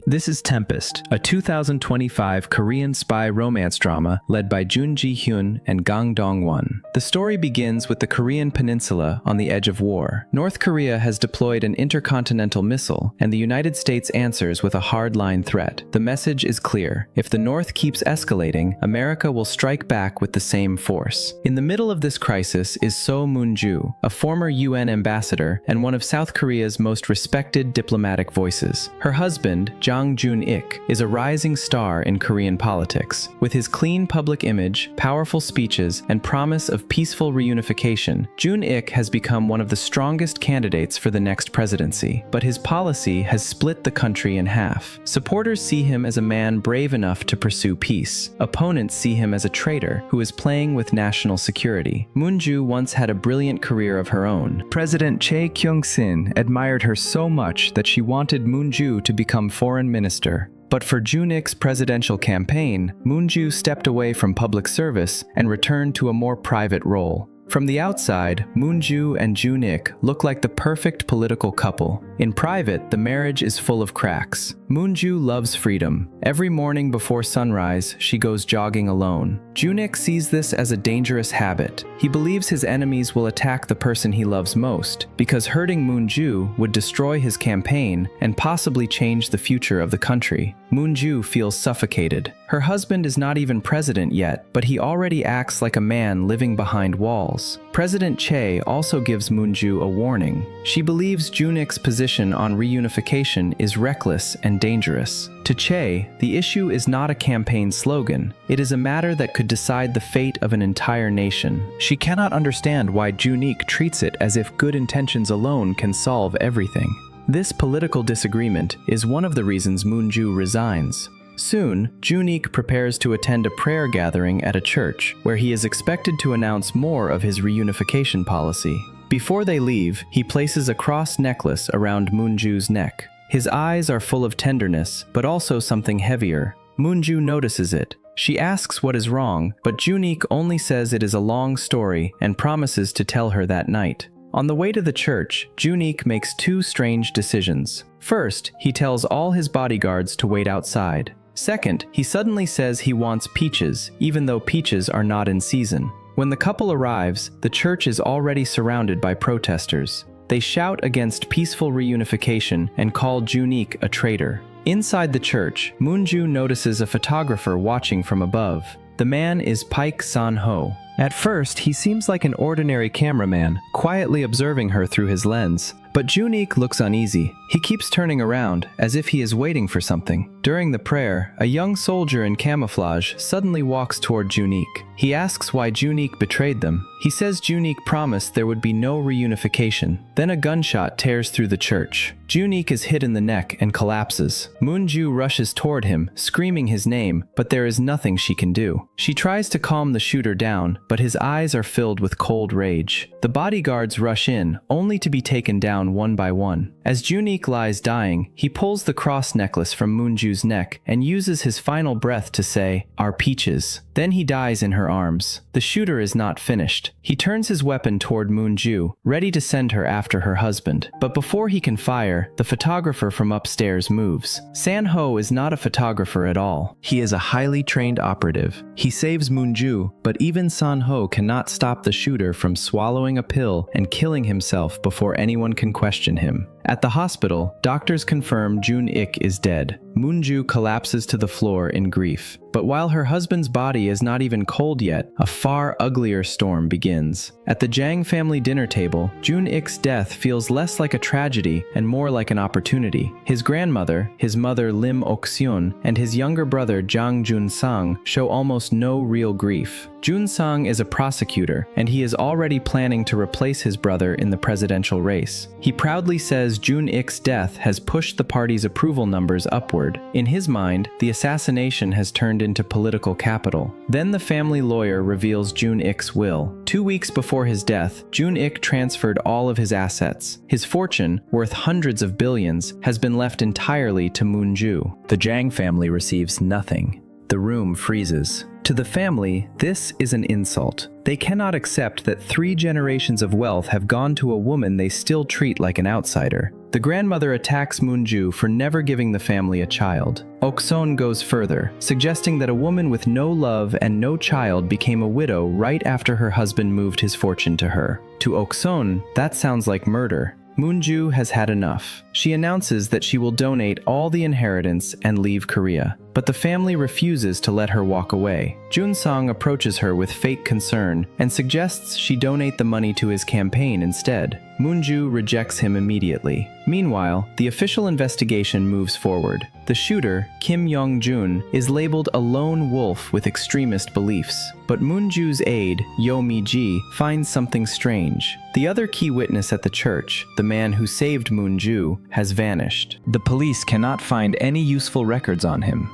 This is Tempest, a 2025 Korean spy romance drama led by Jun Ji-hyun and Gang Dong-won. The story begins with the Korean peninsula on the edge of war. North Korea has deployed an intercontinental missile, and the United States answers with a hardline threat. The message is clear. If the North keeps escalating, America will strike back with the same force. In the middle of this crisis is So Moon-ju, a former UN ambassador and one of South Korea's most respected diplomatic voices. Her husband, Jang Jun-ik, is a rising star in Korean politics. With his clean public image, powerful speeches, and promise of peaceful reunification, Jun-ik has become one of the strongest candidates for the next presidency. But his policy has split the country in half. Supporters see him as a man brave enough to pursue peace. Opponents see him as a traitor who is playing with national security. Moon-ju once had a brilliant career of her own. President Chae Kyung-sin admired her so much that she wanted Moon-ju to become foreign minister. But for Jun-ik's presidential campaign, Moon-ju stepped away from public service and returned to a more private role. From the outside, Moon-ju and Jun-ik look like the perfect political couple. In private, the marriage is full of cracks. Moon-ju loves freedom. Every morning before sunrise, she goes jogging alone. Jun-ik sees this as a dangerous habit. He believes his enemies will attack the person he loves most, because hurting Moon-ju would destroy his campaign and possibly change the future of the country. Moon-ju feels suffocated. Her husband is not even president yet, but he already acts like a man living behind walls. President Chae also gives Moon-ju a warning. She believes Jun-ik's position on reunification is reckless and dangerous. To Chae, the issue is not a campaign slogan. It is a matter that could decide the fate of an entire nation. She cannot understand why Jun-ik treats it as if good intentions alone can solve everything. This political disagreement is one of the reasons Moon-ju resigns. Soon, Jun-ik prepares to attend a prayer gathering at a church, where he is expected to announce more of his reunification policy. Before they leave, he places a cross necklace around Moon-ju's neck. His eyes are full of tenderness, but also something heavier. Moon-ju notices it. She asks what is wrong, but Jun-ik only says it is a long story and promises to tell her that night. On the way to the church, Jun-ik makes two strange decisions. First, he tells all his bodyguards to wait outside. Second, he suddenly says he wants peaches, even though peaches are not in season. When the couple arrives, the church is already surrounded by protesters. They shout against peaceful reunification and call Jun-ik a traitor. Inside the church, Moon-ju notices a photographer watching from above. The man is Paik San-ho. At first, he seems like an ordinary cameraman, quietly observing her through his lens. But Jun-ik looks uneasy. He keeps turning around, as if he is waiting for something. During the prayer, a young soldier in camouflage suddenly walks toward Jun-ik. He asks why Jun-ik betrayed them. He says Jun-ik promised there would be no reunification. Then a gunshot tears through the church. Jun-ik is hit in the neck and collapses. Moon-ju rushes toward him, screaming his name, but there is nothing she can do. She tries to calm the shooter down, but his eyes are filled with cold rage. The bodyguards rush in, only to be taken down one by one. As Jun-ik lies dying, he pulls the cross necklace from Moon-ju's neck and uses his final breath to say, "Our peaches." Then he dies in her arms. The shooter is not finished. He turns his weapon toward Moon-ju, ready to send her after her husband. But before he can fire, the photographer from upstairs moves. San-ho is not a photographer at all. He is a highly trained operative. He saves Moon-ju, but even San-ho cannot stop the shooter from swallowing a pill and killing himself before anyone can question him. At the hospital, doctors confirm Jun-ik is dead. Moon-ju collapses to the floor in grief. But while her husband's body is not even cold yet, a far uglier storm begins. At the Jang family dinner table, Jun-ik's death feels less like a tragedy and more like an opportunity. His grandmother, his mother Lim Ok-seon, and his younger brother Jang Jun-sang show almost no real grief. Jun-sang is a prosecutor, and he is already planning to replace his brother in the presidential race. He proudly says Jun-ik's death has pushed the party's approval numbers upward. In his mind, the assassination has turned into political capital. Then the family lawyer reveals Jun-ik's will. 2 weeks before his death, Jun-ik transferred all of his assets. His fortune, worth hundreds of billions, has been left entirely to Moon-ju. The Jang family receives nothing. The room freezes. To the family, this is an insult. They cannot accept that 3 generations of wealth have gone to a woman they still treat like an outsider. The grandmother attacks Moonju for never giving the family a child. Okson goes further, suggesting that a woman with no love and no child became a widow right after her husband moved his fortune to her. To Okson, that sounds like murder. Moonju has had enough. She announces that she will donate all the inheritance and leave Korea. But the family refuses to let her walk away. Junsong approaches her with fake concern and suggests she donate the money to his campaign instead. Moonju rejects him immediately. Meanwhile, the official investigation moves forward. The shooter, Kim Yong-jun, is labeled a lone wolf with extremist beliefs. But Moonju's aide, Yo Mi-ji, finds something strange. The other key witness at the church, the man who saved Moonju, has vanished. The police cannot find any useful records on him.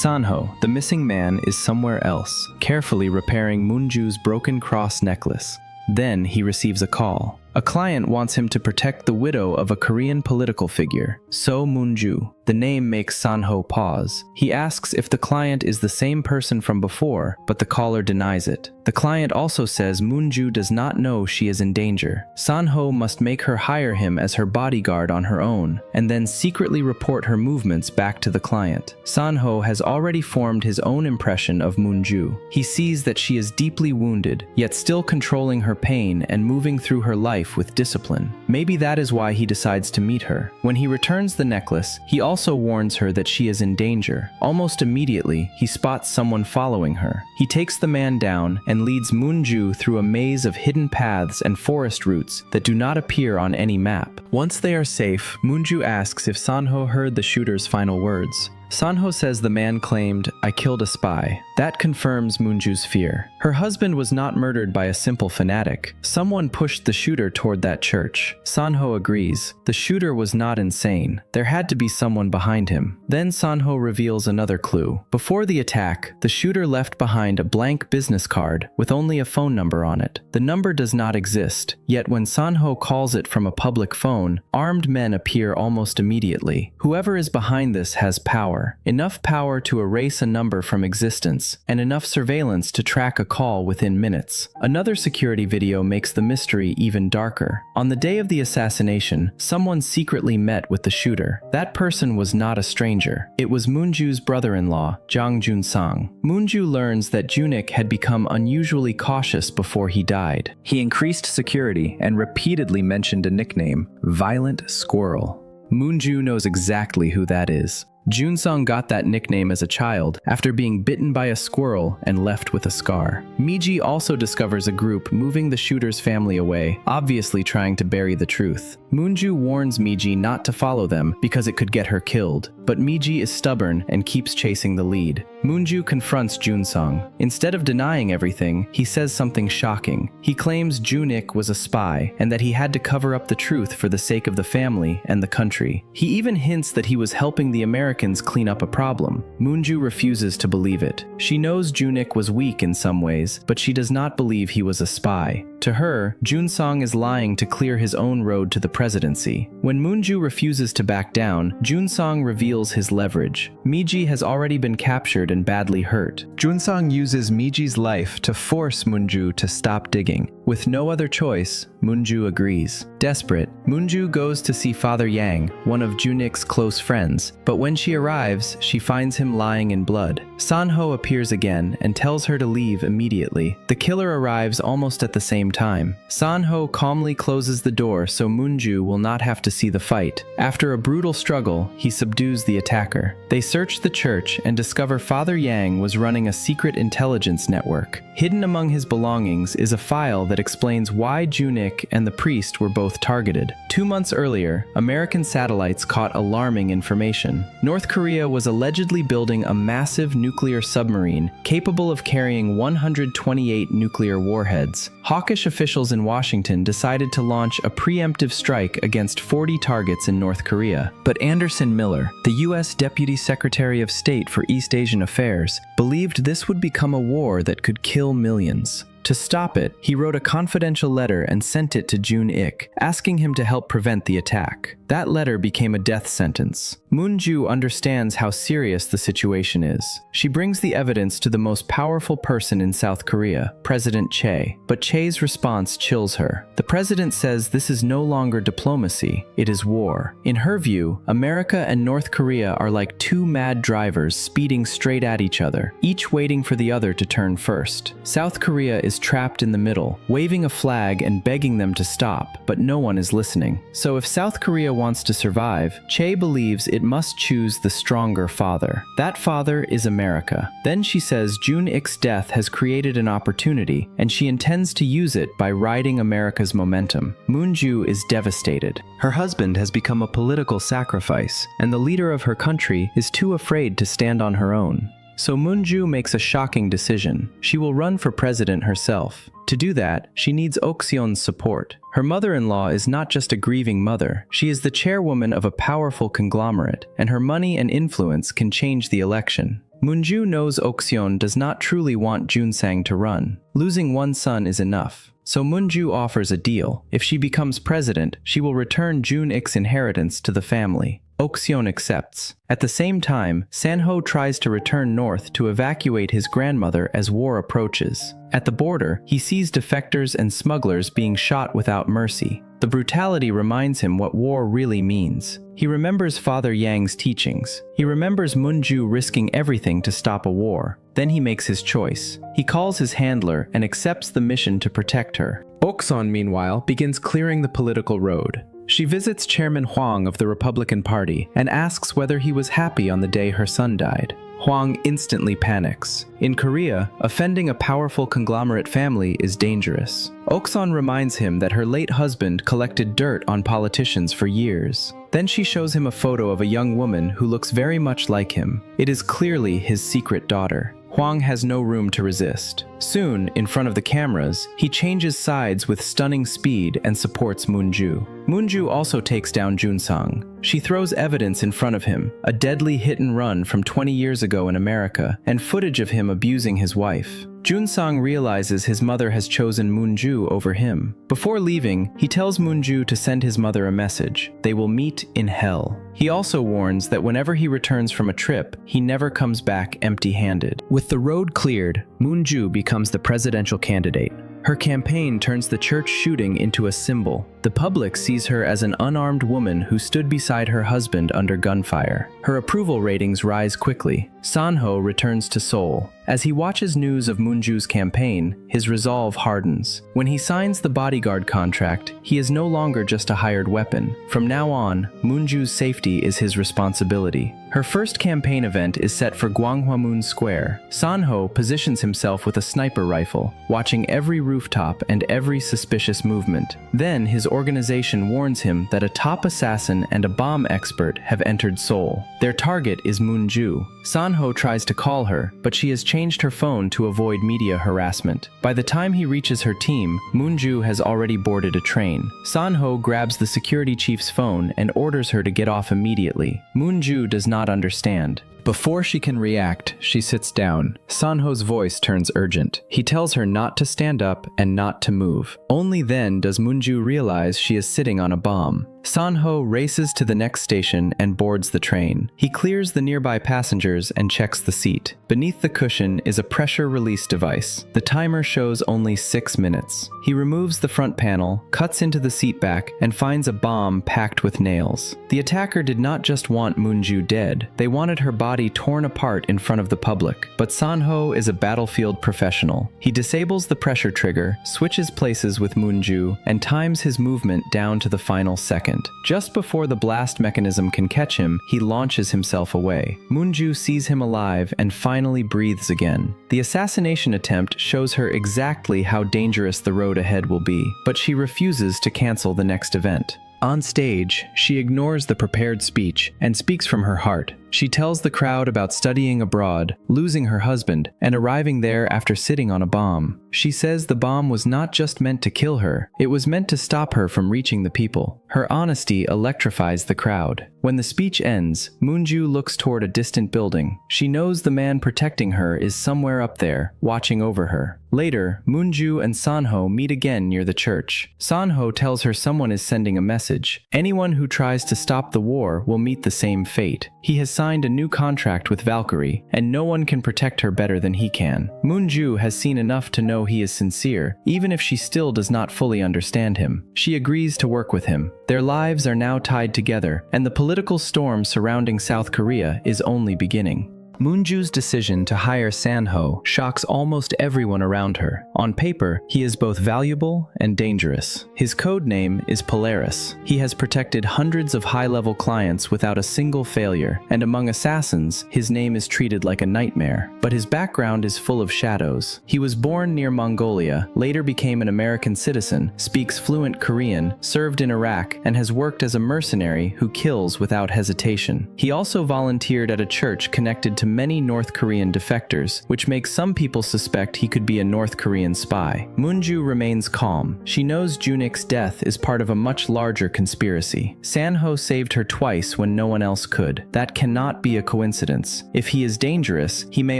Sanho, the missing man, is somewhere else, carefully repairing Moonju's broken cross necklace. Then he receives a call. A client wants him to protect the widow of a Korean political figure, So Moonju. The name makes Sanho pause. He asks if the client is the same person from before, but the caller denies it. The client also says Moonju does not know she is in danger. Sanho must make her hire him as her bodyguard on her own, and then secretly report her movements back to the client. Sanho has already formed his own impression of Moonju. He sees that she is deeply wounded, yet still controlling her pain and moving through her life with discipline. Maybe that is why he decides to meet her. When he returns the necklace, he also warns her that she is in danger. Almost immediately, he spots someone following her. He takes the man down and leads Moonju through a maze of hidden paths and forest routes that do not appear on any map. Once they are safe, Moonju asks if Sanho heard the shooter's final words. Sanho says the man claimed, "I killed a spy." That confirms Moonju's fear. Her husband was not murdered by a simple fanatic. Someone pushed the shooter toward that church. Sanho agrees. The shooter was not insane. There had to be someone behind him. Then Sanho reveals another clue. Before the attack, the shooter left behind a blank business card with only a phone number on it. The number does not exist, yet when Sanho calls it from a public phone, armed men appear almost immediately. Whoever is behind this has power. Enough power to erase a number from existence, and enough surveillance to track a call within minutes. Another security video makes the mystery even darker. On the day of the assassination, someone secretly met with the shooter. That person was not a stranger. It was Moonju's brother-in-law, Jang Jun-sang. Moonju learns that Junik had become unusually cautious before he died. He increased security and repeatedly mentioned a nickname, Violent Squirrel. Moonju knows exactly who that is. Junsong got that nickname as a child after being bitten by a squirrel and left with a scar. Miji also discovers a group moving the shooter's family away, obviously trying to bury the truth. Moonju warns Miji not to follow them because it could get her killed, but Miji is stubborn and keeps chasing the lead. Moonju confronts Junsong. Instead of denying everything, he says something shocking. He claims Junik was a spy and that he had to cover up the truth for the sake of the family and the country. He even hints that he was helping the Americans clean up a problem. Moonju refuses to believe it. She knows Junik was weak in some ways, but she does not believe he was a spy. To her, Junsong is lying to clear his own road to the presidency. When Moonju refuses to back down, Junsong reveals his leverage. Miji has already been captured and badly hurt. Junsong uses Miji's life to force Moonju to stop digging. With no other choice, Moonju agrees. Desperate, Moonju goes to see Father Yang, one of Junik's close friends, but when she arrives, she finds him lying in blood. Sanho appears again and tells her to leave immediately. The killer arrives almost at the same time. Sanho calmly closes the door so Moonju will not have to see the fight. After a brutal struggle, he subdues the attacker. They search the church and discover Father Yang was running a secret intelligence network. Hidden among his belongings is a file that explains why Junik and the priest were both targeted. 2 months earlier, American satellites caught alarming information. North Korea was allegedly building a massive nuclear submarine capable of carrying 128 nuclear warheads. Hawkish officials in Washington decided to launch a preemptive strike against 40 targets in North Korea. But Anderson Miller, the U.S. Deputy Secretary of State for East Asian Affairs, believed this would become a war that could kill millions. To stop it, he wrote a confidential letter and sent it to Jun Ik, asking him to help prevent the attack. That letter became a death sentence. Moonju understands how serious the situation is. She brings the evidence to the most powerful person in South Korea, President Che, but Che's response chills her. The president says this is no longer diplomacy, it is war. In her view, America and North Korea are like two mad drivers speeding straight at each other, each waiting for the other to turn first. South Korea is trapped in the middle, waving a flag and begging them to stop, but no one is listening. So if South Korea wants to survive, Che believes it must choose the stronger father. That father is America. Then she says June Ik's death has created an opportunity, and she intends to use it by riding America's momentum. Moonju is devastated. Her husband has become a political sacrifice, and the leader of her country is too afraid to stand on her own. So Moonju makes a shocking decision. She will run for president herself. To do that, she needs Okseon's support. Her mother-in-law is not just a grieving mother, she is the chairwoman of a powerful conglomerate, and her money and influence can change the election. Moonju knows Okseon does not truly want Junsang to run. Losing one son is enough. So Moonju offers a deal. If she becomes president, she will return June Ik's inheritance to the family. Okseon accepts. At the same time, Sanho tries to return north to evacuate his grandmother as war approaches. At the border, he sees defectors and smugglers being shot without mercy. The brutality reminds him what war really means. He remembers Father Yang's teachings. He remembers Moonju risking everything to stop a war. Then he makes his choice. He calls his handler and accepts the mission to protect her. Okseon, meanwhile, begins clearing the political road. She visits Chairman Hwang of the Republican Party and asks whether he was happy on the day her son died. Hwang instantly panics. In Korea, offending a powerful conglomerate family is dangerous. Okseon reminds him that her late husband collected dirt on politicians for years. Then she shows him a photo of a young woman who looks very much like him. It is clearly his secret daughter. Hwang has no room to resist. Soon, in front of the cameras, he changes sides with stunning speed and supports Moonju. Moonju also takes down Junsang. She throws evidence in front of him, a deadly hit-and-run from 20 years ago in America, and footage of him abusing his wife. Junsang realizes his mother has chosen Moonju over him. Before leaving, he tells Moonju to send his mother a message. They will meet in hell. He also warns that whenever he returns from a trip, he never comes back empty-handed. With the road cleared, Moonju becomes the presidential candidate. Her campaign turns the church shooting into a symbol. The public sees her as an unarmed woman who stood beside her husband under gunfire. Her approval ratings rise quickly. Sanho returns to Seoul. As he watches news of Moonju's campaign, his resolve hardens. When he signs the bodyguard contract, he is no longer just a hired weapon. From now on, Moonju's safety is his responsibility. Her first campaign event is set for Gwanghwamun Square. Sanho positions himself with a sniper rifle, watching every rooftop and every suspicious movement. Then his organization warns him that a top assassin and a bomb expert have entered Seoul. Their target is Moonju. Sanho tries to call her, but she has changed her phone to avoid media harassment. By the time he reaches her team, Moonju has already boarded a train. Sanho grabs the security chief's phone and orders her to get off immediately. Moonju does not understand. Before she can react, she sits down. Sanho's voice turns urgent. He tells her not to stand up and not to move. Only then does Moonju realize she is sitting on a bomb. Sanho races to the next station and boards the train. He clears the nearby passengers and checks the seat. Beneath the cushion is a pressure release device. The timer shows only 6 minutes. He removes the front panel, cuts into the seat back, and finds a bomb packed with nails. The attacker did not just want Moonju dead. They wanted her body torn apart in front of the public. But Sanho is a battlefield professional. He disables the pressure trigger, switches places with Moonju, and times his movement down to the final second. Just before the blast mechanism can catch him, he launches himself away. Moonju sees him alive and finally breathes again. The assassination attempt shows her exactly how dangerous the road ahead will be, but she refuses to cancel the next event. On stage, she ignores the prepared speech and speaks from her heart. She tells the crowd about studying abroad, losing her husband, and arriving there after sitting on a bomb. She says the bomb was not just meant to kill her, it was meant to stop her from reaching the people. Her honesty electrifies the crowd. When the speech ends, Moonju looks toward a distant building. She knows the man protecting her is somewhere up there, watching over her. Later, Moonju and Sanho meet again near the church. Sanho tells her someone is sending a message. Anyone who tries to stop the war will meet the same fate. He has signed a new contract with Valkyrie, and no one can protect her better than he can. Moonju has seen enough to know he is sincere, even if she still does not fully understand him. She agrees to work with him. Their lives are now tied together, and the political storm surrounding South Korea is only beginning. Moonju's decision to hire Sanho shocks almost everyone around her. On paper, he is both valuable and dangerous. His code name is Polaris. He has protected hundreds of high-level clients without a single failure, and among assassins, his name is treated like a nightmare. But his background is full of shadows. He was born near Mongolia, later became an American citizen, speaks fluent Korean, served in Iraq, and has worked as a mercenary who kills without hesitation. He also volunteered at a church connected to many North Korean defectors, which makes some people suspect he could be a North Korean spy. Moonju remains calm. She knows Junik's death is part of a much larger conspiracy. Sanho saved her twice when no one else could. That cannot be a coincidence. If he is dangerous, he may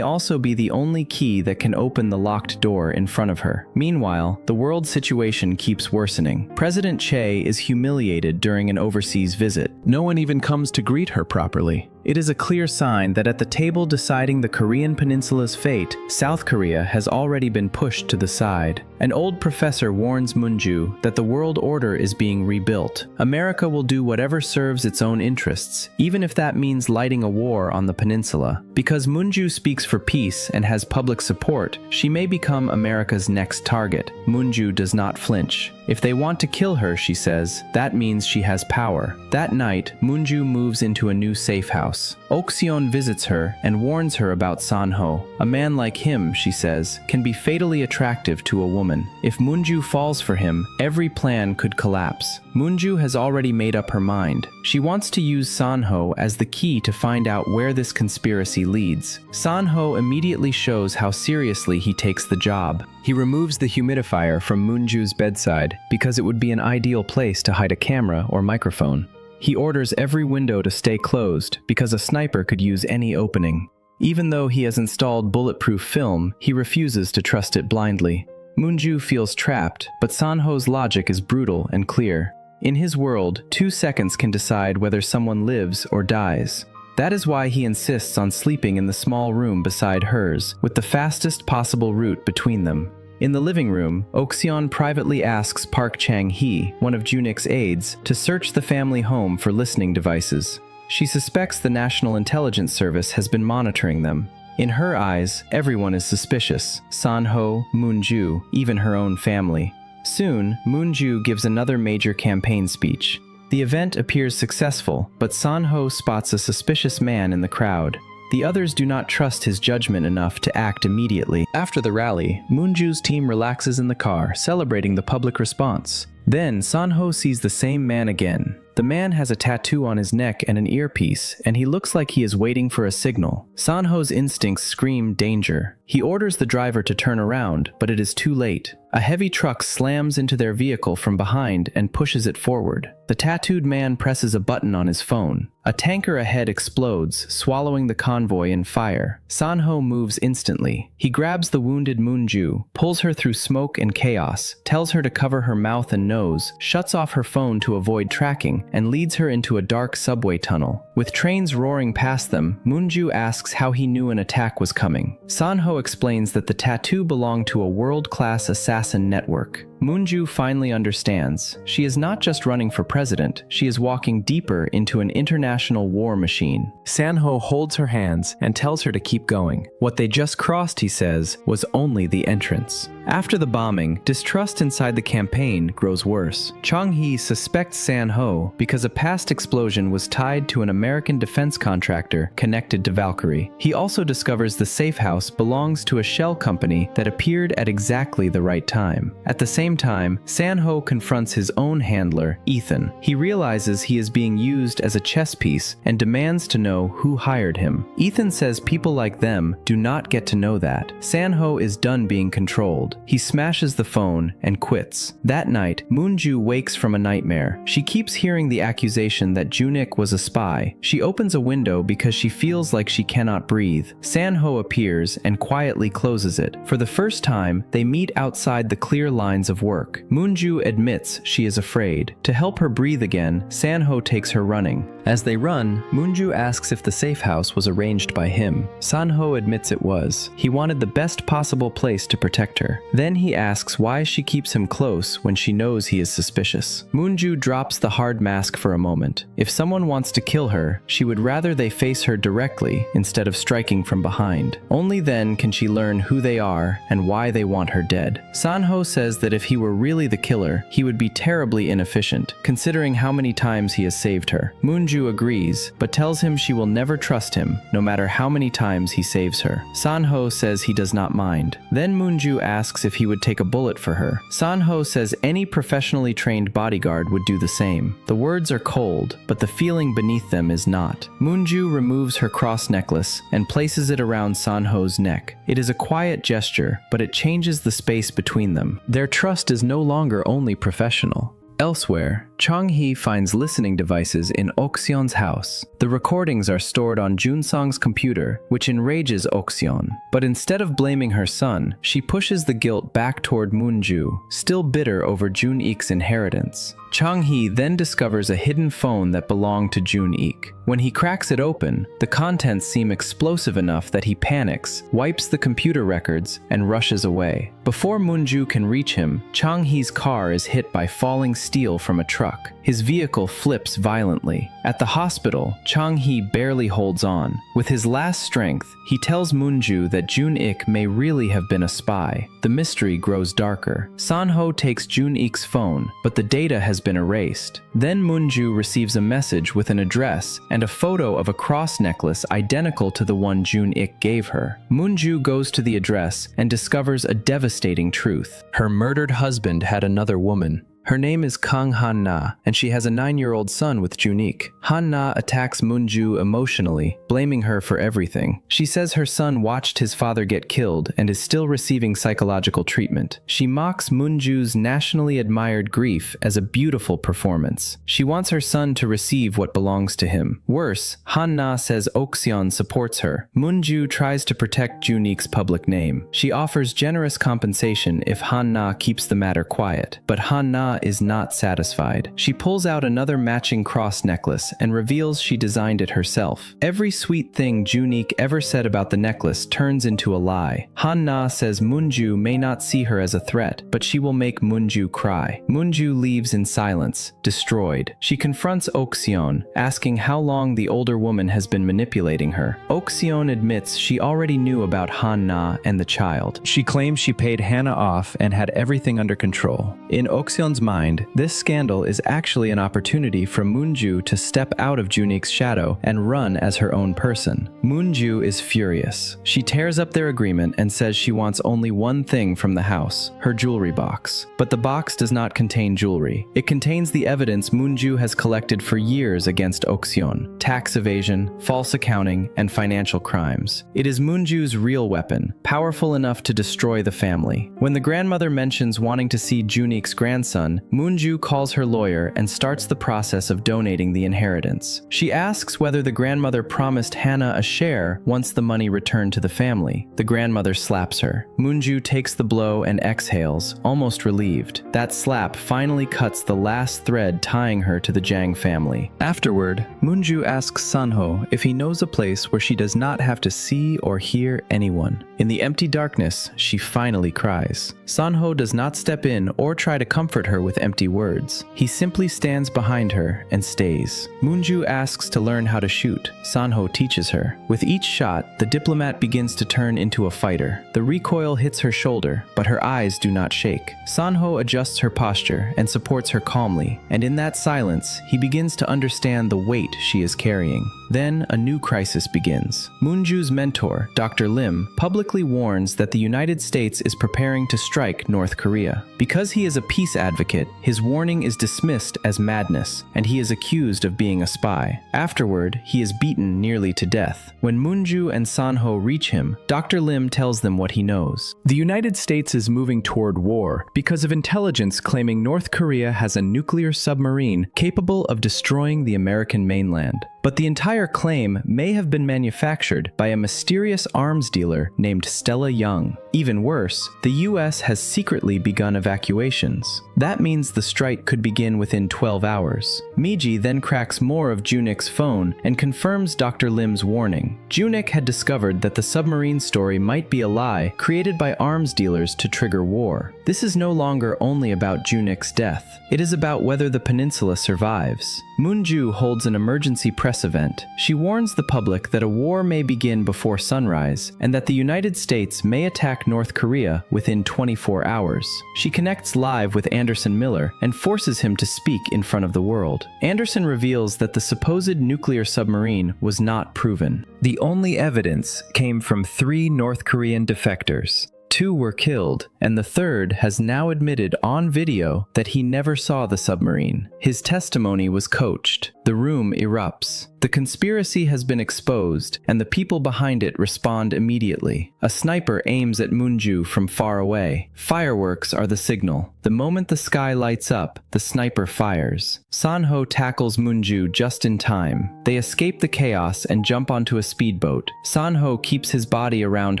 also be the only key that can open the locked door in front of her. Meanwhile, the world situation keeps worsening. President Che is humiliated during an overseas visit. No one even comes to greet her properly. It is a clear sign that at the table deciding the Korean peninsula's fate, South Korea has already been pushed to the side. An old professor warns Moonju that the world order is being rebuilt. America will do whatever serves its own interests, even if that means lighting a war on the peninsula. Because Moonju speaks for peace and has public support, she may become America's next target. Moonju does not flinch. If they want to kill her, she says, that means she has power. That night, Moonju moves into a new safe house. Okseon visits her and warns her about Sanho. A man like him, she says, can be fatally attractive to a woman. If Moonju falls for him, every plan could collapse. Moonju has already made up her mind. She wants to use Sanho as the key to find out where this conspiracy leads. Sanho immediately shows how seriously he takes the job. He removes the humidifier from Moonju's bedside because it would be an ideal place to hide a camera or microphone. He orders every window to stay closed because a sniper could use any opening. Even though he has installed bulletproof film, he refuses to trust it blindly. Moonju feels trapped, but Sanho's logic is brutal and clear. In his world, 2 seconds can decide whether someone lives or dies. That is why he insists on sleeping in the small room beside hers, with the fastest possible route between them. In the living room, Okseon privately asks Park Chang-hee, one of Junik's aides, to search the family home for listening devices. She suspects the National Intelligence Service has been monitoring them. In her eyes, everyone is suspicious: Sanho, Moonju, even her own family. Soon, Moonju gives another major campaign speech. The event appears successful, but Sanho spots a suspicious man in the crowd. The others do not trust his judgment enough to act immediately. After the rally, Moonju's team relaxes in the car, celebrating the public response. Then, Sanho sees the same man again. The man has a tattoo on his neck and an earpiece, and he looks like he is waiting for a signal. Sanho's instincts scream danger. He orders the driver to turn around, but it is too late. A heavy truck slams into their vehicle from behind and pushes it forward. The tattooed man presses a button on his phone. A tanker ahead explodes, swallowing the convoy in fire. Sanho moves instantly. He grabs the wounded Moonju, pulls her through smoke and chaos, tells her to cover her mouth and nose, shuts off her phone to avoid tracking, and leads her into a dark subway tunnel. With trains roaring past them, Moonju asks how he knew an attack was coming. Sanho explains that the tattoo belonged to a world-class assassin network. Moonju finally understands. She is not just running for president, she is walking deeper into an international war machine. Sanho holds her hands and tells her to keep going. What they just crossed, he says, was only the entrance. After the bombing, distrust inside the campaign grows worse. Chang-hee suspects Sanho because a past explosion was tied to an American defense contractor connected to Valkyrie. He also discovers the safe house belongs to a shell company that appeared at exactly the right time. At the same same time, Sanho confronts his own handler, Ethan. He realizes he is being used as a chess piece and demands to know who hired him. Ethan says people like them do not get to know that. Sanho is done being controlled. He smashes the phone and quits. That night, Moonju wakes from a nightmare. She keeps hearing the accusation that Junik was a spy. She opens a window because she feels like she cannot breathe. Sanho appears and quietly closes it. For the first time, they meet outside the clear lines of work. Moonju admits she is afraid. To help her breathe again, Sanho takes her running. As they run, Moonju asks if the safe house was arranged by him. Sanho admits it was. He wanted the best possible place to protect her. Then he asks why she keeps him close when she knows he is suspicious. Moonju drops the hard mask for a moment. If someone wants to kill her, she would rather they face her directly instead of striking from behind. Only then can she learn who they are and why they want her dead. Sanho says that if he were really the killer, he would be terribly inefficient, considering how many times he has saved her. Moonju agrees, but tells him she will never trust him, no matter how many times he saves her. Sanho says he does not mind. Then Moonju asks if he would take a bullet for her. Sanho says any professionally trained bodyguard would do the same. The words are cold, but the feeling beneath them is not. Moonju removes her cross necklace and places it around Sanho's neck. It is a quiet gesture, but it changes the space between them. Their trust is no longer only professional. Elsewhere, Chang-hee finds listening devices in Oxion's house. The recordings are stored on Junsong's computer, which enrages Oxion. But instead of blaming her son, she pushes the guilt back toward Moonju, still bitter over Jun-ik's inheritance. Chang-hee then discovers a hidden phone that belonged to Jun-ik. When he cracks it open, the contents seem explosive enough that he panics, wipes the computer records, and rushes away. Before Moonju can reach him, Chang-hee's car is hit by falling steel from a truck. His vehicle flips violently. At the hospital, Chang-hee barely holds on. With his last strength, he tells Moonju that Jun-ik may really have been a spy. The mystery grows darker. Sanho takes Jun-ik's phone, but the data has been erased. Then Moonju receives a message with an address and a photo of a cross necklace identical to the one Jun-ik gave her. Moonju goes to the address and discovers a devastating truth. Her murdered husband had another woman. Her name is Kang Han-na, and she has a 9-year-old son with Junik. Han-na attacks Moonju emotionally, blaming her for everything. She says her son watched his father get killed and is still receiving psychological treatment. She mocks Moonju's nationally admired grief as a beautiful performance. She wants her son to receive what belongs to him. Worse, Han-na says Oxion supports her. Moonju tries to protect Junik's public name. She offers generous compensation if Han-na keeps the matter quiet, but Han-na is not satisfied. She pulls out another matching cross necklace and reveals she designed it herself. Every sweet thing Junik ever said about the necklace turns into a lie. Han-na says Moonju may not see her as a threat, but she will make Moonju cry. Moonju leaves in silence, destroyed. She confronts Oxion, asking how long the older woman has been manipulating her. Oxion admits she already knew about Han-na and the child. She claims she paid Hannah off and had everything under control. In Oxion's mind, this scandal is actually an opportunity for Moonju to step out of Junik's shadow and run as her own person. Moonju is furious. She tears up their agreement and says she wants only one thing from the house, her jewelry box. But the box does not contain jewelry. It contains the evidence Moonju has collected for years against Oxion: tax evasion, false accounting, and financial crimes. It is Moonju's real weapon, powerful enough to destroy the family. When the grandmother mentions wanting to see Junik's grandson, Moonju calls her lawyer and starts the process of donating the inheritance. She asks whether the grandmother promised Hannah a share once the money returned to the family. The grandmother slaps her. Moonju takes the blow and exhales, almost relieved. That slap finally cuts the last thread tying her to the Jang family. Afterward, Moonju asks Sanho if he knows a place where she does not have to see or hear anyone. In the empty darkness, she finally cries. Sanho does not step in or try to comfort her her with empty words. He simply stands behind her and stays. Moonju asks to learn how to shoot. Sanho teaches her. With each shot, the diplomat begins to turn into a fighter. The recoil hits her shoulder, but her eyes do not shake. Sanho adjusts her posture and supports her calmly, and in that silence, he begins to understand the weight she is carrying. Then, a new crisis begins. Moonju's mentor, Dr. Lim, publicly warns that the United States is preparing to strike North Korea. Because he is a peace advocate, his warning is dismissed as madness, and he is accused of being a spy. Afterward, he is beaten nearly to death. When Moonju and Sanho reach him, Dr. Lim tells them what he knows. The United States is moving toward war because of intelligence claiming North Korea has a nuclear submarine capable of destroying the American mainland. But the entire claim may have been manufactured by a mysterious arms dealer named Stella Young. Even worse, the US has secretly begun evacuations. That means the strike could begin within 12 hours. Miji then cracks more of Junik's phone and confirms Dr. Lim's warning. Junik had discovered that the submarine story might be a lie created by arms dealers to trigger war. This is no longer only about Junik's death. It is about whether the peninsula survives. Moonju holds an emergency press event. She warns the public that a war may begin before sunrise and that the United States may attack North Korea within 24 hours. She connects live with Anderson Miller and forces him to speak in front of the world. Anderson reveals that the supposed nuclear submarine was not proven. The only evidence came from 3 North Korean defectors. 2 were killed, and the third has now admitted on video that he never saw the submarine. His testimony was coached. The room erupts. The conspiracy has been exposed, and the people behind it respond immediately. A sniper aims at Moonju from far away. Fireworks are the signal. The moment the sky lights up, the sniper fires. Sanho tackles Moonju just in time. They escape the chaos and jump onto a speedboat. Sanho keeps his body around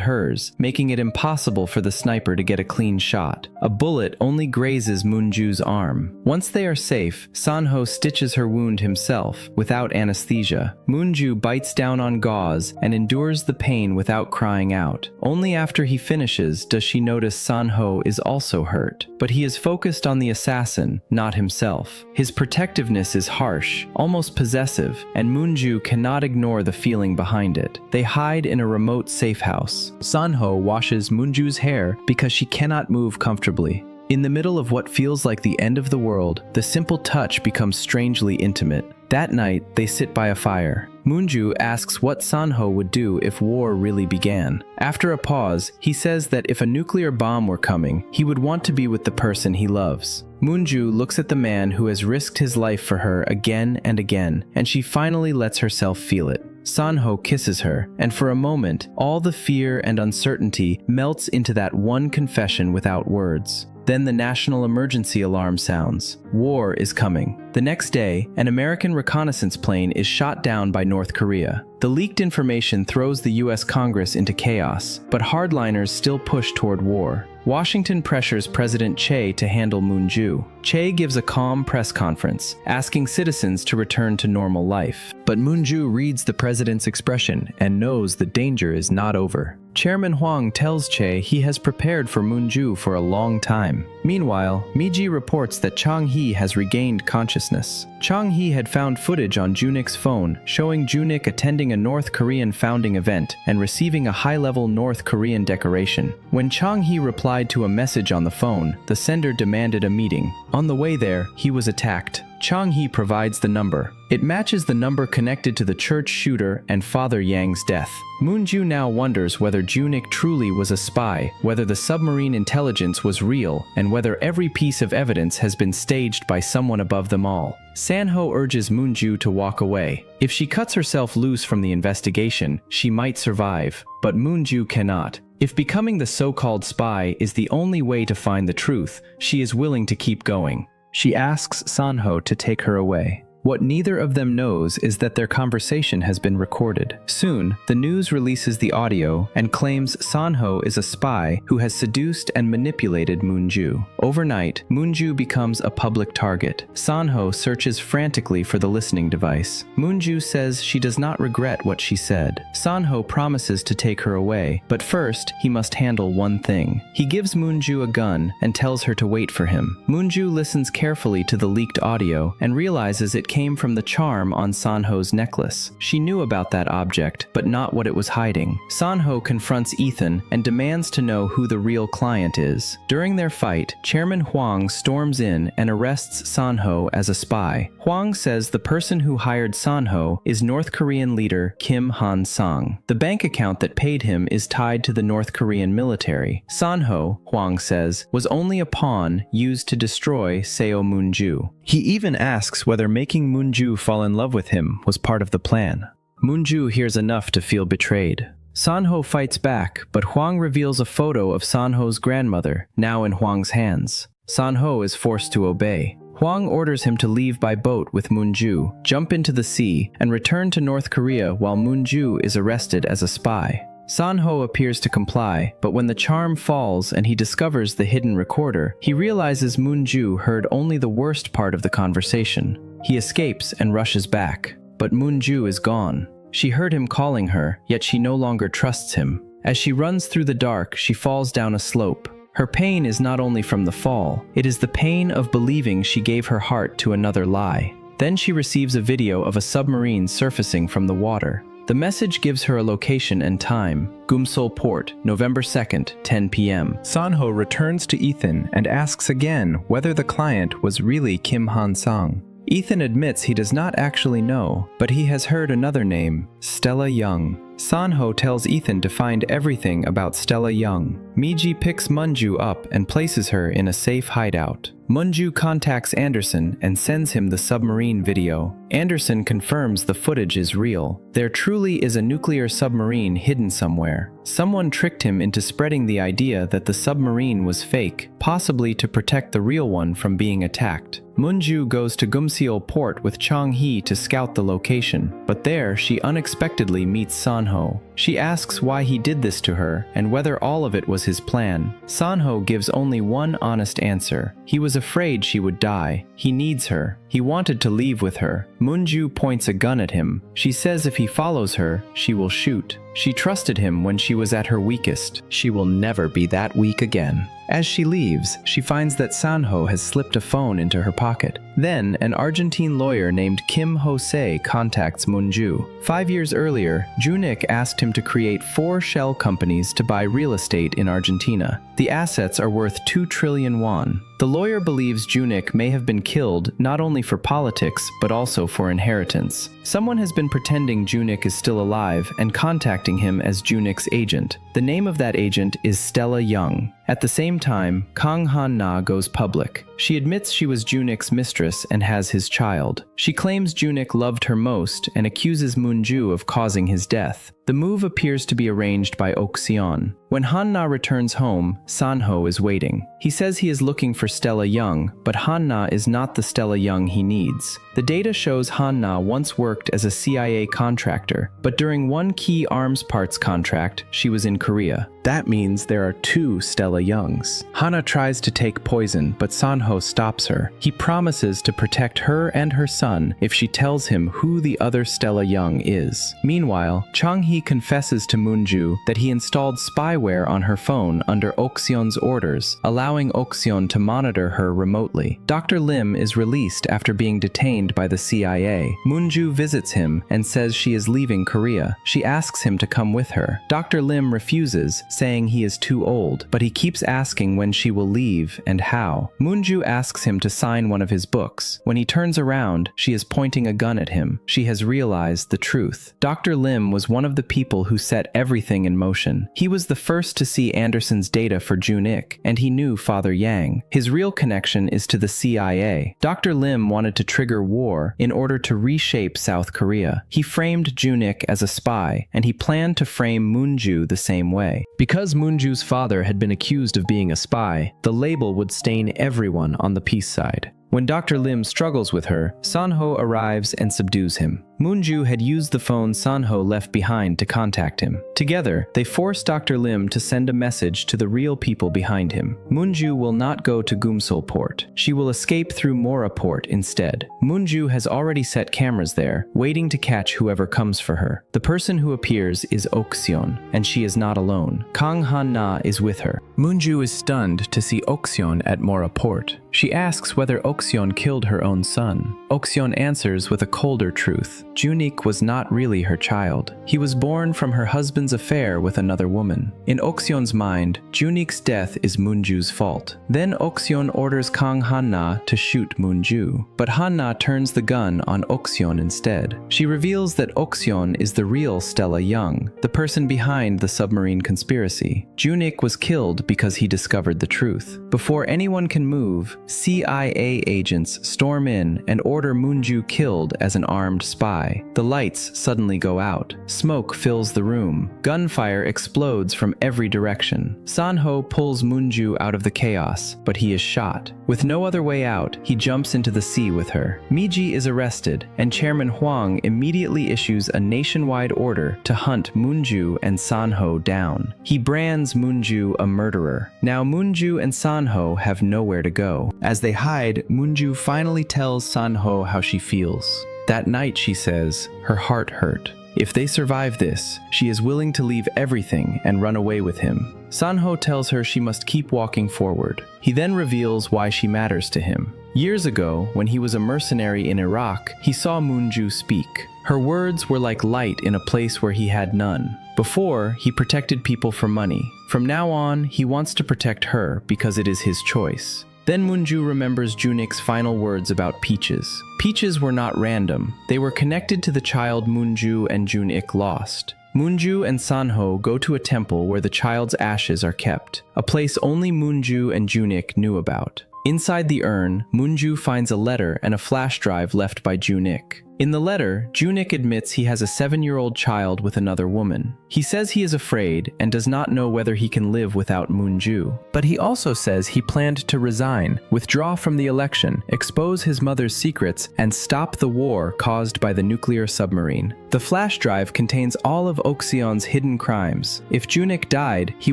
hers, making it impossible for the sniper to get a clean shot. A bullet only grazes Moonju's arm. Once they are safe, Sanho stitches her wound himself, without anesthesia. Moonju bites down on gauze and endures the pain without crying out. Only after he finishes does she notice Sanho is also hurt. But he is focused on the assassin, not himself. His protectiveness is harsh, almost possessive, and Moonju cannot ignore the feeling behind it. They hide in a remote safe house. Sanho washes Moonju's hair because she cannot move comfortably. In the middle of what feels like the end of the world, the simple touch becomes strangely intimate. That night, they sit by a fire. Moonju asks what Sanho would do if war really began. After a pause, he says that if a nuclear bomb were coming, he would want to be with the person he loves. Moonju looks at the man who has risked his life for her again and again, and she finally lets herself feel it. Sanho kisses her, and for a moment, all the fear and uncertainty melts into that one confession without words. Then the national emergency alarm sounds. War is coming. The next day, an American reconnaissance plane is shot down by North Korea. The leaked information throws the US Congress into chaos, but hardliners still push toward war. Washington pressures President Che to handle Moonju. Che gives a calm press conference, asking citizens to return to normal life. But Moonju reads the president's expression and knows the danger is not over. Chairman Huang tells Che he has prepared for Moonju for a long time. Meanwhile, Miji reports that Chang-hee has regained consciousness. Chang-hee had found footage on Junik's phone showing Junik attending a North Korean founding event and receiving a high-level North Korean decoration. When Chang-hee replied to a message on the phone, the sender demanded a meeting. On the way there, he was attacked. Chang-hee provides the number. It matches the number connected to the church shooter and Father Yang's death. Moonju now wonders whether Junik truly was a spy, whether the submarine intelligence was real, and whether every piece of evidence has been staged by someone above them all. Sanho urges Moonju to walk away. If she cuts herself loose from the investigation, she might survive, but Moonju cannot. If becoming the so-called spy is the only way to find the truth, she is willing to keep going. She asks Sanho to take her away. What neither of them knows is that their conversation has been recorded. Soon, the news releases the audio and claims Sanho is a spy who has seduced and manipulated Moonju. Overnight, Moonju becomes a public target. Sanho searches frantically for the listening device. Moonju says she does not regret what she said. Sanho promises to take her away, but first, he must handle one thing. He gives Moonju a gun and tells her to wait for him. Moonju listens carefully to the leaked audio and realizes it came from the charm on Sanho's necklace. She knew about that object, but not what it was hiding. Sanho confronts Ethan and demands to know who the real client is. During their fight, Chairman Huang storms in and arrests Sanho as a spy. Huang says the person who hired Sanho is North Korean leader Kim Han-sang. The bank account that paid him is tied to the North Korean military. Sanho, Huang says, was only a pawn used to destroy Seo Moonju. He even asks whether making Moonju fall in love with him was part of the plan. Moonju hears enough to feel betrayed. Sanho fights back, but Huang reveals a photo of Sanho's grandmother, now in Huang's hands. Sanho is forced to obey. Huang orders him to leave by boat with Moonju, jump into the sea, and return to North Korea while Moonju is arrested as a spy. Sanho appears to comply, but when the charm falls and he discovers the hidden recorder, he realizes Moonju heard only the worst part of the conversation. He escapes and rushes back, but Moonju is gone. She heard him calling her, yet she no longer trusts him. As she runs through the dark, she falls down a slope. Her pain is not only from the fall, it is the pain of believing she gave her heart to another lie. Then she receives a video of a submarine surfacing from the water. The message gives her a location and time: Gumseol Port, November 2nd, 10 p.m. Sanho returns to Ethan and asks again whether the client was really Kim Han-sang. Ethan admits he does not actually know, but he has heard another name, Stella Young. Sanho tells Ethan to find everything about Stella Young. Miji picks Moonju up and places her in a safe hideout. Moonju contacts Anderson and sends him the submarine video. Anderson confirms the footage is real. There truly is a nuclear submarine hidden somewhere. Someone tricked him into spreading the idea that the submarine was fake, possibly to protect the real one from being attacked. Moonju goes to Gumseol Port with Chang-hee to scout the location, but there she unexpectedly meets Sanho. She asks why he did this to her and whether all of it was his plan. Sanho gives only one honest answer. He was afraid she would die. He needs her. He wanted to leave with her. Moonju points a gun at him. She says if he follows her, she will shoot. She trusted him when she was at her weakest. She will never be that weak again. As she leaves, she finds that Sanho has slipped a phone into her pocket. Then, an Argentine lawyer named Kim Jose contacts Moonju. 5 years earlier, Junik asked him to create 4 shell companies to buy real estate in Argentina. The assets are worth 2 trillion won. The lawyer believes Junik may have been killed not only for politics, but also for inheritance. Someone has been pretending Junik is still alive and contacting him as Junik's agent. The name of that agent is Stella Young. At the same time, Kang Han-na goes public. She admits she was Junik's mistress and has his child. She claims Junik loved her most and accuses Moonju of causing his death. The move appears to be arranged by Okseon. When Han-na returns home, Sanho is waiting. He says he is looking for Stella Young, but Han-na is not the Stella Young he needs. The data shows Han-na once worked as a CIA contractor, but during one key arms parts contract, she was in Korea. That means there are 2 Stella Youngs. Hana tries to take poison, but Sanho stops her. He promises to protect her and her son if she tells him who the other Stella Young is. Meanwhile, Chang-hee confesses to Moonju that he installed spyware on her phone under Okseon's orders, allowing Okseon to monitor her remotely. Dr. Lim is released after being detained by the CIA. Moonju visits him and says she is leaving Korea. She asks him to come with her. Dr. Lim refuses, saying he is too old, but he keeps asking when she will leave and how. Moonju asks him to sign one of his books. When he turns around, she is pointing a gun at him. She has realized the truth. Dr. Lim was one of the people who set everything in motion. He was the first to see Anderson's data for Junik, and he knew Father Yang. His real connection is to the CIA. Dr. Lim wanted to trigger war in order to reshape South Korea. He framed Junik as a spy, and he planned to frame Moonju the same way. Because Moonju's father had been accused of being a spy, the label would stain everyone on the peace side. When Dr. Lim struggles with her, Sanho arrives and subdues him. Moonju had used the phone Sanho left behind to contact him. Together, they force Dr. Lim to send a message to the real people behind him. Moonju will not go to Gumsul Port. She will escape through Mora Port instead. Moonju has already set cameras there, waiting to catch whoever comes for her. The person who appears is Oxeon, and she is not alone. Kang Han-na is with her. Moonju is stunned to see Oxeon at Mora Port. She asks whether Oxeon killed her own son. Oxeon answers with a colder truth. Junik was not really her child. He was born from her husband's affair with another woman. In Oxeon's mind, Junik's death is Moonju's fault. Then Oxeon orders Kang Han-na to shoot Moonju, but Han-na turns the gun on Oxeon instead. She reveals that Oxeon is the real Stella Young, the person behind the submarine conspiracy. Junik was killed because he discovered the truth. Before anyone can move, CIA agents storm in and order Moonju killed as an armed spy. The lights suddenly go out. Smoke fills the room. Gunfire explodes from every direction. Sanho pulls Moonju out of the chaos, but he is shot. With no other way out, he jumps into the sea with her. Miji is arrested, and Chairman Huang immediately issues a nationwide order to hunt Moonju and Sanho down. He brands Moonju a murderer. Now Moonju and Sanho have nowhere to go. As they hide, Moonju finally tells Sanho how she feels. That night, she says, her heart hurt. If they survive this, she is willing to leave everything and run away with him. Sanho tells her she must keep walking forward. He then reveals why she matters to him. Years ago, when he was a mercenary in Iraq, he saw Moonju speak. Her words were like light in a place where he had none. Before, he protected people for money. From now on, he wants to protect her because it is his choice. Then Moonju remembers Junik's final words about peaches. Peaches were not random. They were connected to the child Moonju and Junik lost. Moonju and Sanho go to a temple where the child's ashes are kept, a place only Moonju and Junik knew about. Inside the urn, Moonju finds a letter and a flash drive left by Junik. In the letter, Junik admits he has a 7-year-old child with another woman. He says he is afraid and does not know whether he can live without Moonju. But he also says he planned to resign, withdraw from the election, expose his mother's secrets, and stop the war caused by the nuclear submarine. The flash drive contains all of Oxeon's hidden crimes. If Junik died, he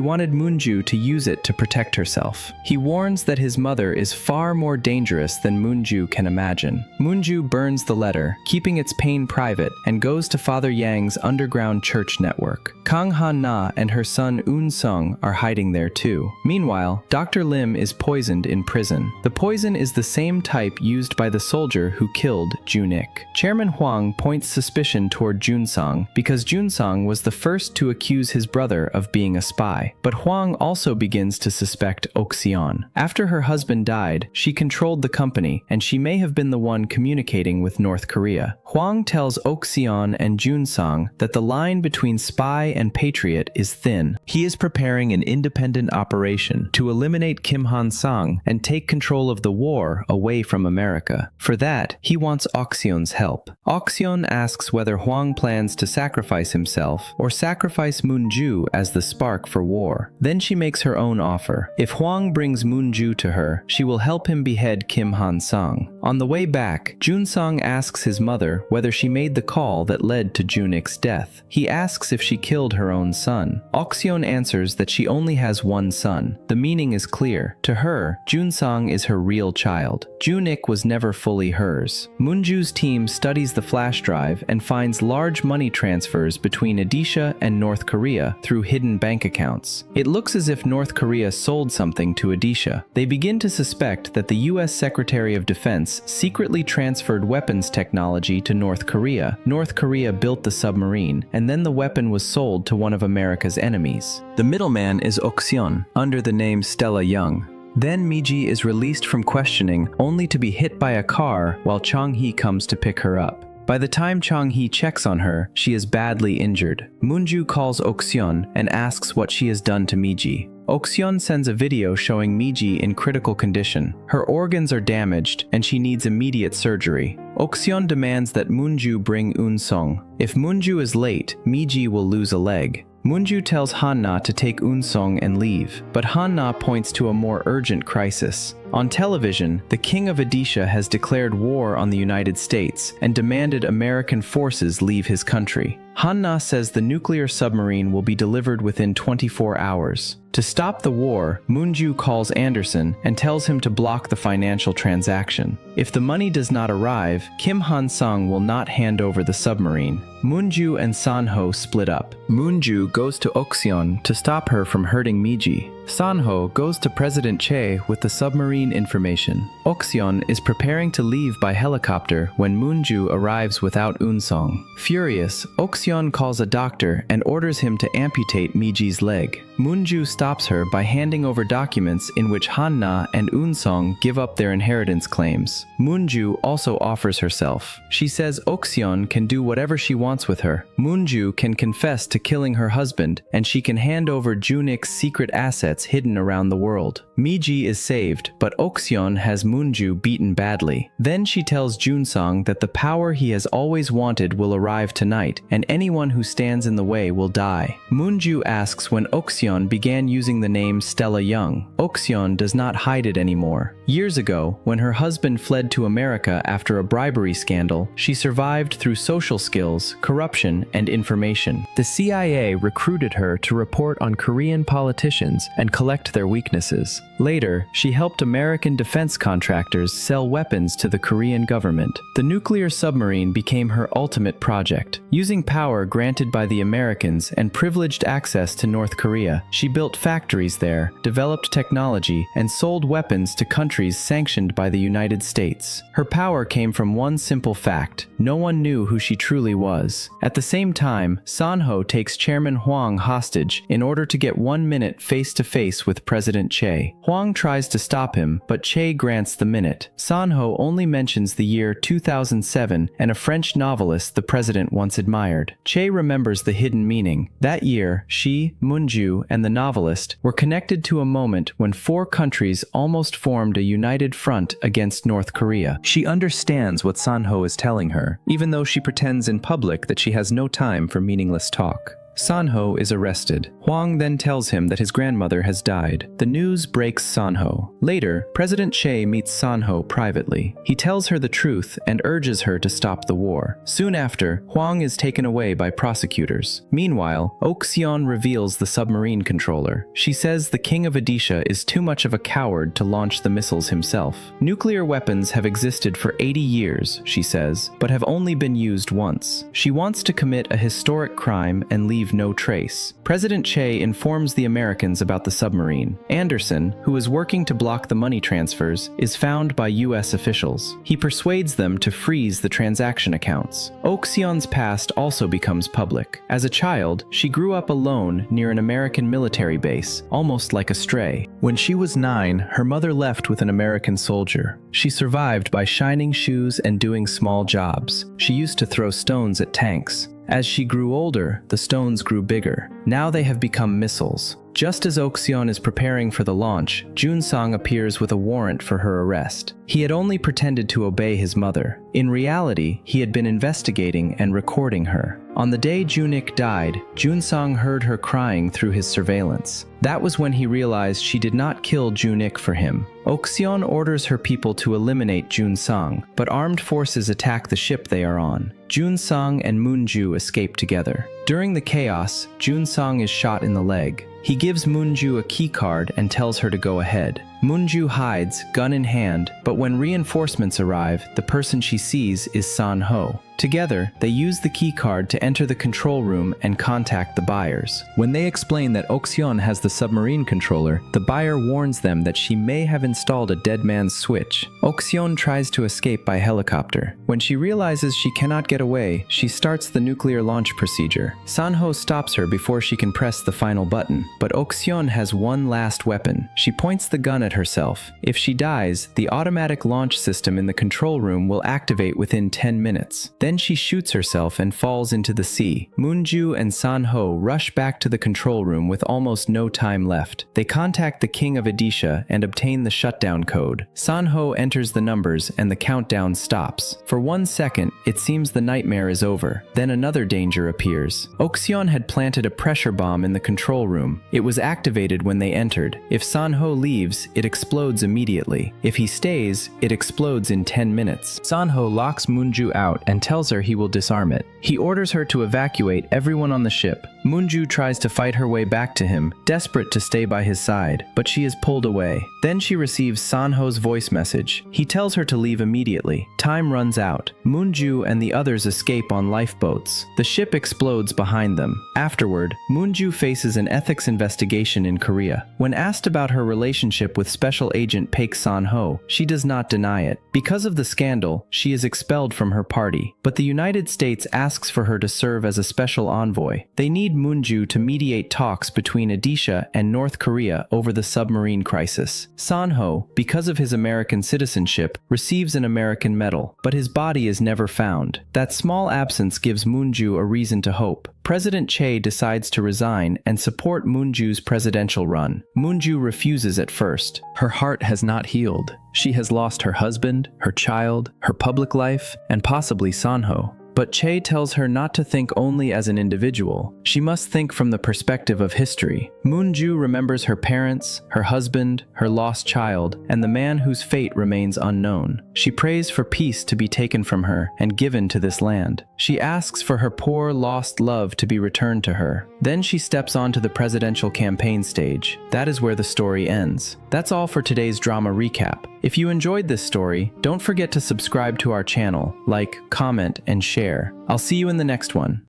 wanted Moonju to use it to protect herself. He warns that his mother is far more dangerous than Moonju can imagine. Moonju burns the letter, keeping its pain private, and goes to Father Yang's underground church network. Kang Han-na and her son Un-sung are hiding there too. Meanwhile, Dr. Lim is poisoned in prison. The poison is the same type used by the soldier who killed Junik. Chairman Huang points suspicion toward Junsong because Junsong was the first to accuse his brother of being a spy. But Huang also begins to suspect Oxeon. After her husband died, she controlled the company, and she may have been the one communicating with North Korea. Huang tells Oxeon and Junsong that the line between spy and patriot is thin. He is preparing an independent operation to eliminate Kim Han-sang and take control of the war away from America. For that, he wants Oxeon's help. Oxeon asks whether Huang plans to sacrifice himself or sacrifice Moonju as the spark for war. Then she makes her own offer. If Huang brings Moonju to her, she will help him behead Kim Han-sang. On the way back, Junsong asks his mother whether she made the call that led to Junik's death. He asks if she killed her own son. Oxeon answers that she only has one son. The meaning is clear. To her, Junsong is her real child. Junik was never fully hers. Moonju's team studies the flash drive and finds large money transfers between Odisha and North Korea through hidden bank accounts. It looks as if North Korea sold something to Odisha. They begin to suspect that the US Secretary of Defense secretly transferred weapons technology to North Korea. North Korea built the submarine, and then the weapon was sold to one of America's enemies. The middleman is Oxeon, under the name Stella Young. Then Miji is released from questioning, only to be hit by a car while Chang-hee comes to pick her up. By the time Chang-hee checks on her, she is badly injured. Moonju calls Oxeon and asks what she has done to Miji. Oxeon sends a video showing Miji in critical condition. Her organs are damaged and she needs immediate surgery. Oxeon demands that Moonju bring Un-sung. If Moonju is late, Miji will lose a leg. Moonju tells Han-na to take Un-sung and leave, but Han-na points to a more urgent crisis. On television, the King of Odisha has declared war on the United States and demanded American forces leave his country. Hanna says the nuclear submarine will be delivered within 24 hours. To stop the war, Moonju calls Anderson and tells him to block the financial transaction. If the money does not arrive, Kim Han-sung will not hand over the submarine. Moonju and Sanho split up. Moonju goes to Okseon to stop her from hurting Miji. Sanho goes to President Che with the submarine information. Okseon is preparing to leave by helicopter when Moonju arrives without Unsong. Furious, Okseon calls a doctor and orders him to amputate Miji's leg. Moonju stops her by handing over documents in which Hanna and Unsong give up their inheritance claims. Moonju also offers herself. She says Okseon can do whatever she wants with her. Moonju can confess to killing her husband, and she can hand over Junik's secret assets hidden around the world. Miji is saved, but Okseon has Moonju beaten badly. Then she tells Junsong that the power he has always wanted will arrive tonight, and anyone who stands in the way will die. Moonju asks when Okseon began using the name Stella Young. Okseon does not hide it anymore. Years ago, when her husband fled to America after a bribery scandal, she survived through social skills, corruption, and information. The CIA recruited her to report on Korean politicians and collect their weaknesses. Later, she helped American defense contractors sell weapons to the Korean government. The nuclear submarine became her ultimate project. Using power granted by the Americans and privileged access to North Korea, she built factories there, developed technology, and sold weapons to countries sanctioned by the United States. Her power came from one simple fact: no one knew who she truly was. At the same time, Sanho takes Chairman Hwang hostage in order to get 1 minute face-to-face with President Che. Hwang tries to stop him, but Che grants the minute. Sanho only mentions the year 2007 and a French novelist the president once admired. Che remembers the hidden meaning. That year, she, Moonju, and the novelist were connected to a moment when 4 countries almost formed a united front against North Korea. She understands what Sanho is telling her, even though she pretends in public that she has no time for meaningless talk. Sanho is arrested. Hwang then tells him that his grandmother has died. The news breaks Sanho. Later, President Che meets Sanho privately. He tells her the truth and urges her to stop the war. Soon after, Hwang is taken away by prosecutors. Meanwhile, Okseon reveals the submarine controller. She says the King of Odisha is too much of a coward to launch the missiles himself. Nuclear weapons have existed for 80 years, she says, but have only been used once. She wants to commit a historic crime and leave no trace. President Che informs the Americans about the submarine. Anderson, who is working to block the money transfers, is found by U.S. officials. He persuades them to freeze the transaction accounts. Okseon's past also becomes public. As a child, she grew up alone near an American military base, almost like a stray. When she was 9, her mother left with an American soldier. She survived by shining shoes and doing small jobs. She used to throw stones at tanks. As she grew older, the stones grew bigger. Now they have become missiles. Just as Okseon is preparing for the launch, Junsong appears with a warrant for her arrest. He had only pretended to obey his mother. In reality, he had been investigating and recording her. On the day Junik died, Junsong heard her crying through his surveillance. That was when he realized she did not kill Junik for him. Okseon orders her people to eliminate Junsong, but armed forces attack the ship they are on. Junsong and Moonju escape together. During the chaos, Junsong is shot in the leg. He gives Moonju a key card and tells her to go ahead. Moonju hides, gun in hand, but when reinforcements arrive, the person she sees is Sanho. Together, they use the key card to enter the control room and contact the buyers. When they explain that Okseon has the submarine controller, the buyer warns them that she may have installed a dead man's switch. Okseon tries to escape by helicopter. When she realizes she cannot get away, she starts the nuclear launch procedure. Sanho stops her before she can press the final button, but Okseon has one last weapon. She points the gun at herself. If she dies, the automatic launch system in the control room will activate within 10 minutes. Then she shoots herself and falls into the sea. Moonju and Sanho rush back to the control room with almost no time left. They contact the King of Odisha and obtain the shutdown code. Sanho enters the numbers and the countdown stops. For 1 second, it seems the nightmare is over. Then another danger appears. Okseon had planted a pressure bomb in the control room. It was activated when they entered. If Sanho leaves, it it explodes immediately. If he stays, it explodes in 10 minutes. Sanho locks Moonju out and tells her he will disarm it. He orders her to evacuate everyone on the ship. Moonju tries to fight her way back to him, desperate to stay by his side, but she is pulled away. Then she receives Sanho's voice message. He tells her to leave immediately. Time runs out. Moonju and the others escape on lifeboats. The ship explodes behind them. Afterward, Moonju faces an ethics investigation in Korea. When asked about her relationship with Special Agent Paik Sanho, she does not deny it. Because of the scandal, she is expelled from her party, but the United States asks for her to serve as a special envoy. They need Moonju to mediate talks between Odisha and North Korea over the submarine crisis. Sanho, because of his American citizenship, receives an American medal, but his body is never found. That small absence gives Moonju a reason to hope. President Che decides to resign and support Moonju's presidential run. Moonju refuses at first. Her heart has not healed. She has lost her husband, her child, her public life, and possibly Sanho. But Che tells her not to think only as an individual. She must think from the perspective of history. Moonju remembers her parents, her husband, her lost child, and the man whose fate remains unknown. She prays for peace to be taken from her and given to this land. She asks for her poor, lost love to be returned to her. Then she steps onto the presidential campaign stage. That is where the story ends. That's all for today's drama recap. If you enjoyed this story, don't forget to subscribe to our channel, like, comment, and share. I'll see you in the next one.